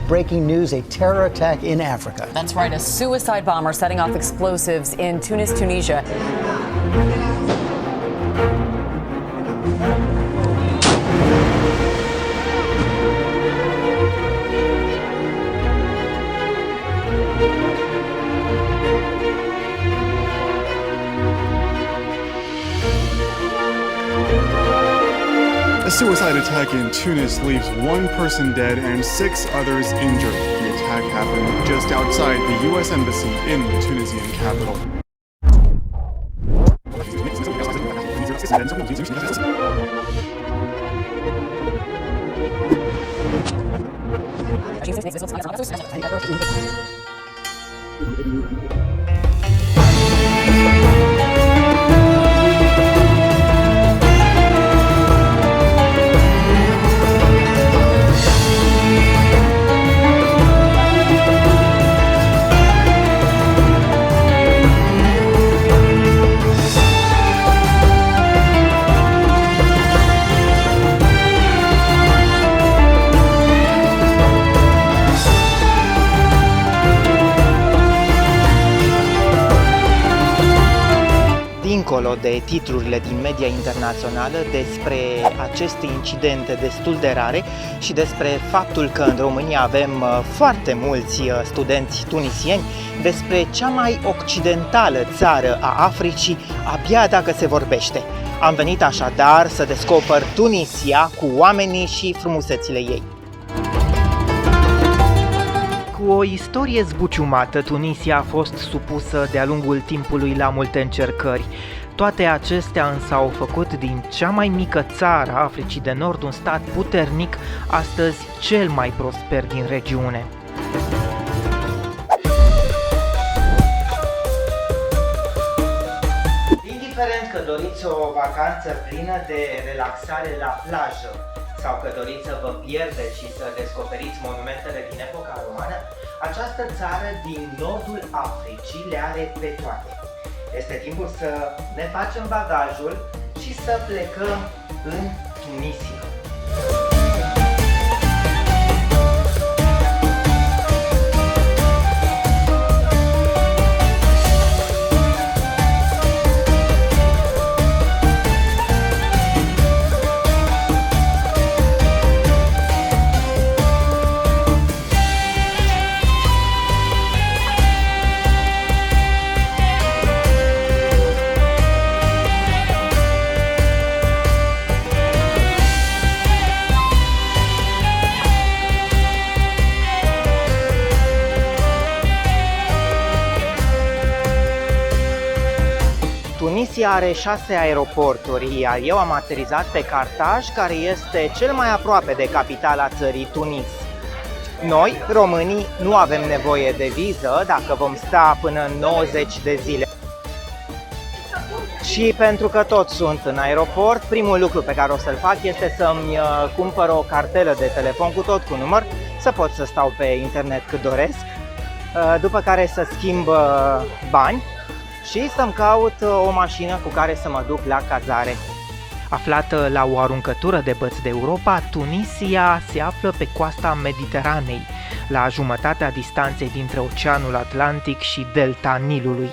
Breaking news, a terror attack in Africa. That's right, a suicide bomber setting off explosives in Tunis, Tunisia. A suicide attack in Tunis leaves one person dead and 6 others injured. The attack happened just outside the U.S. Embassy in the Tunisian capital. Dincolo de titlurile din media internațională despre aceste incidente destul de rare și despre faptul că în România avem foarte mulți studenți tunisieni, despre cea mai occidentală țară a Africii, abia dacă se vorbește. Am venit așadar să descoper Tunisia cu oamenii și frumusețile ei. Cu o istorie zbuciumată, Tunisia a fost supusă de-a lungul timpului la multe încercări. Toate acestea însă au făcut din cea mai mică țară a Africii de Nord un stat puternic, astăzi cel mai prosper din regiune. Indiferent că doriți o vacanță plină de relaxare la plajă, sau că doriți să vă pierdeți și să descoperiți monumentele din epoca romană, această țară din nordul Africii le are pe toate. Este timpul să ne facem bagajul și să plecăm în Tunisia. Tunisia are 6 aeroporturi, iar eu am aterizat pe Cartaj, care este cel mai aproape de capitala țării, Tunis. Noi, românii, nu avem nevoie de viză dacă vom sta până în 90 de zile. Și pentru că toți sunt în aeroport, primul lucru pe care o să-l fac este să-mi cumpăr o cartelă de telefon cu tot cu număr, să pot să stau pe internet cât doresc, după care să schimb bani și să-mi caut o mașină cu care să mă duc la cazare. Aflată la o aruncătură de băți de Europa, Tunisia se află pe coasta Mediteranei, la jumătatea distanței dintre Oceanul Atlantic și delta Nilului.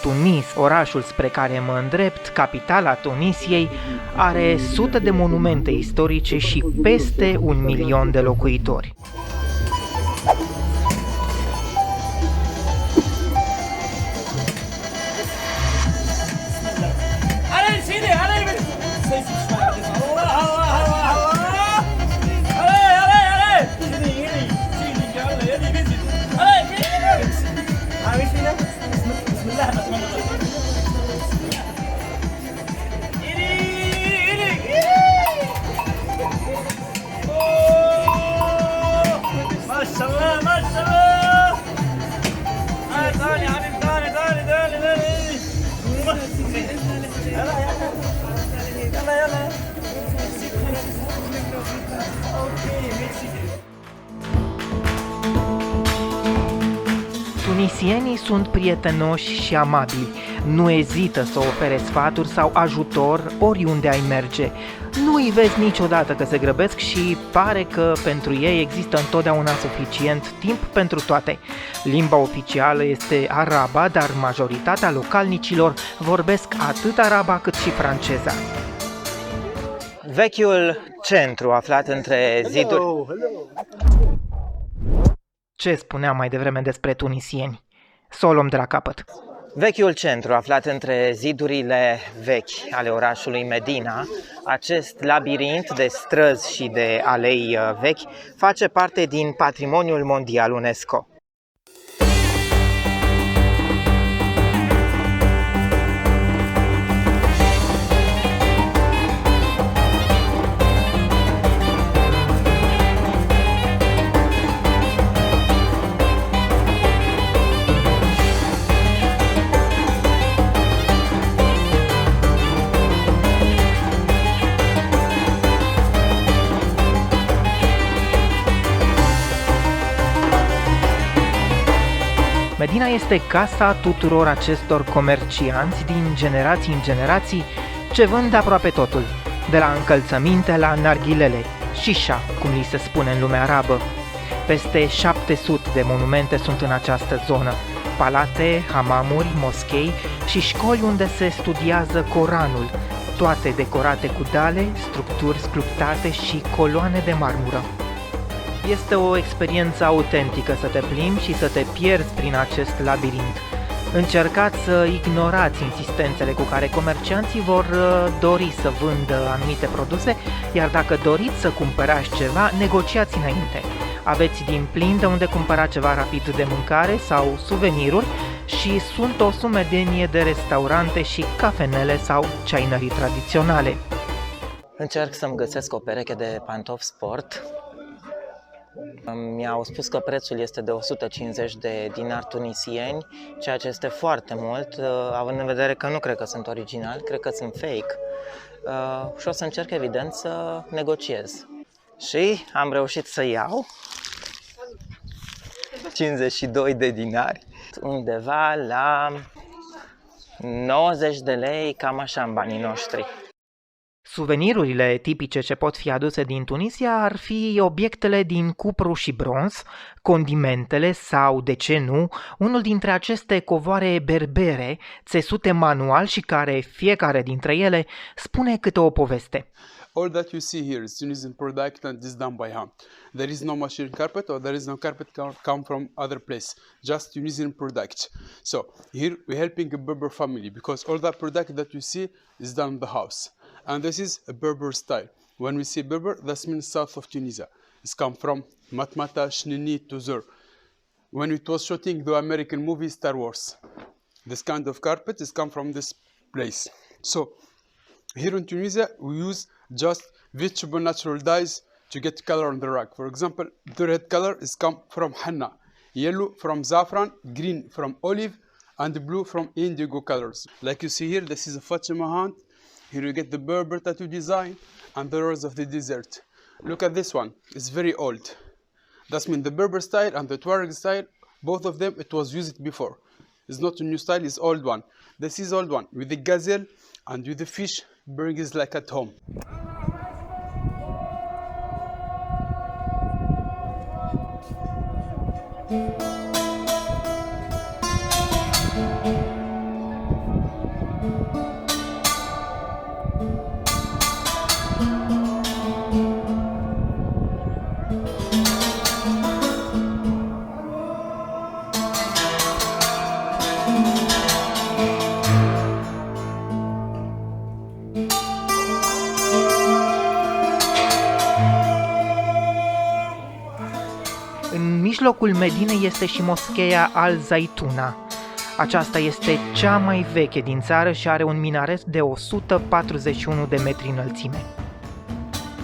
Tunis, orașul spre care mă îndrept, capitala Tunisiei, are sute de monumente istorice și peste 1 milion de locuitori. Tunisienii sunt prietenoși și amabili. Nu ezită să ofere sfaturi sau ajutor oriunde ai merge. Nu îi vezi niciodată că se grăbesc și pare că pentru ei există întotdeauna suficient timp pentru toate. Limba oficială este araba, dar majoritatea localnicilor vorbesc atât araba cât și franceza. Vechiul centru aflat între ziduri... Ce spuneam mai devreme despre tunisieni? Să o luăm de la capăt. Vechiul centru aflat între zidurile vechi ale orașului Medina, acest labirint de străzi și de alei vechi, face parte din Patrimoniul Mondial UNESCO. Medina este casa tuturor acestor comercianți din generații în generații ce vând aproape totul, de la încălțăminte la narghilele, șișa, cum li se spune în lumea arabă. Peste 700 de monumente sunt în această zonă, palate, hamamuri, moschei și școli unde se studiază Coranul, toate decorate cu dale, structuri sculptate și coloane de marmură. Este o experiență autentică să te plimbi și să te pierzi prin acest labirint. Încercați să ignorați insistențele cu care comercianții vor dori să vândă anumite produse, iar dacă doriți să cumpărați ceva, negociați înainte. Aveți din plin de unde cumpăra ceva rapid de mâncare sau suveniruri și sunt o sumedenie de restaurante și cafenele sau ceainării tradiționale. Încerc să-mi găsesc o pereche de pantofi sport. Mi-au spus că prețul este de 150 de dinari tunisieni, ceea ce este foarte mult, având în vedere că nu cred că sunt originali, cred că sunt fake. Și o să încerc, evident, să negociez. Și am reușit să iau 52 de dinari, undeva la 90 de lei, cam așa în banii noștri. Suvenirurile tipice ce pot fi aduse din Tunisia ar fi obiectele din cupru și bronz, condimentele sau, de ce nu, unul dintre aceste covoare berbere, țesute manual și care, fiecare dintre ele, spune câte o poveste. All that you see here is Tunisian product and is done by hand. There is no machine carpet or there is no carpet come from other place, just Tunisian product. So here we're helping a Berber family because all that product that you see is done in the house. And this is a Berber style. When we say Berber, that means south of Tunisia. It's come from Matmata, Shnini, Tuzur. When it was shooting the American movie Star Wars, this kind of carpet is come from this place. So here in Tunisia, we use just vegetable natural dyes to get color on the rug. For example, the red color is come from henna, yellow from saffron, green from olive, and blue from indigo colors. Like you see here, this is a Fatima hand. Here you get the Berber tattoo design and the rose of the desert. Look at this one, it's very old. That means the Berber style and the Tuareg style, both of them, it was used before. It's not a new style, it's old one. This is old one, with the gazelle and with the fish, burgers like at home. În mijlocul Medinei este și moscheea Al-Zaituna. Aceasta este cea mai veche din țară și are un minaret de 141 de metri înălțime.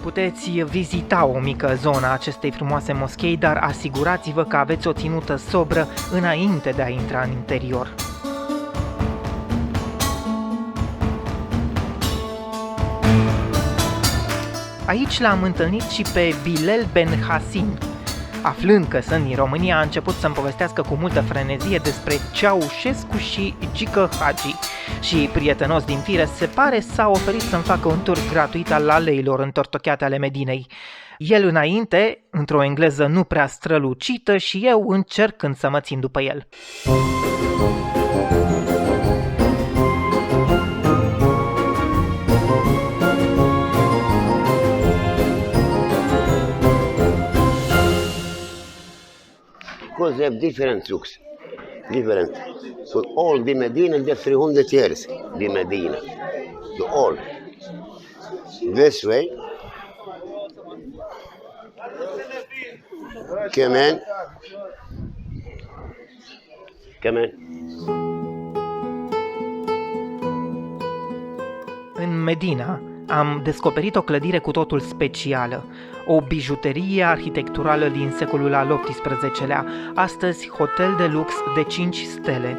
Puteți vizita o mică zonă a acestei frumoase moschei, dar asigurați-vă că aveți o ținută sobră înainte de a intra în interior. Aici l-am întâlnit și pe Bilal Ben Hassin. Aflând că sunt din România, a început să-mi povestească cu multă frenezie despre Ceaușescu și Gică Hagi. Și, prietenos din fire, se pare s-a oferit să-mi facă un tur gratuit al aleilor întortocheate ale Medinei. El înainte, într-o engleză nu prea strălucită, și eu încercând să mă țin după el. Because they have different looks, different. So all the Medina, the 300 years, the Medina, the all. This way, come in, come in. În Medina am descoperit o clădire cu totul specială, o bijuterie arhitecturală din secolul al XVIII-lea, astăzi hotel de lux de 5 stele.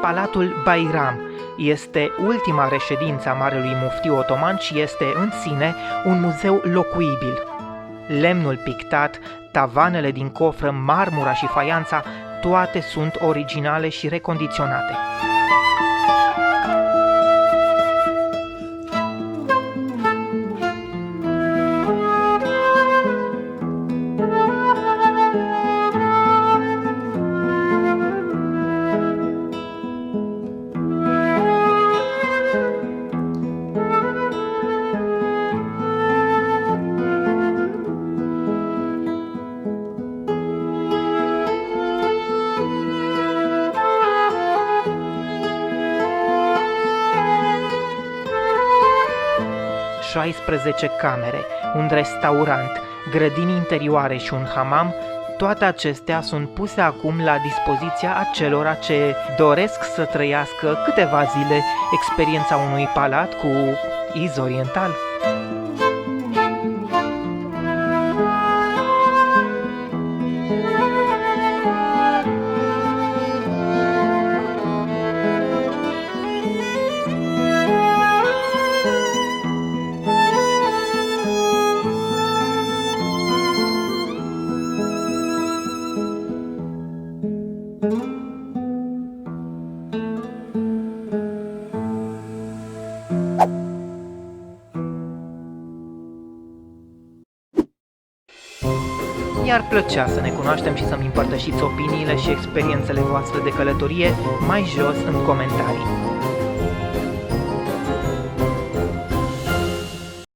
Palatul Bayram este ultima reședință a Marelui Muftiu Otoman și este în sine un muzeu locuibil. Lemnul pictat, tavanele din cofră, marmura și faianța, toate sunt originale și recondiționate. ...16 camere, un restaurant, grădini interioare și un hamam, toate acestea sunt puse acum la dispoziția acelora ce doresc să trăiască câteva zile experiența unui palat cu iz oriental. Mi-ar plăcea să ne cunoaștem și să-mi împărtășiți opiniile și experiențele voastre de călătorie mai jos în comentarii.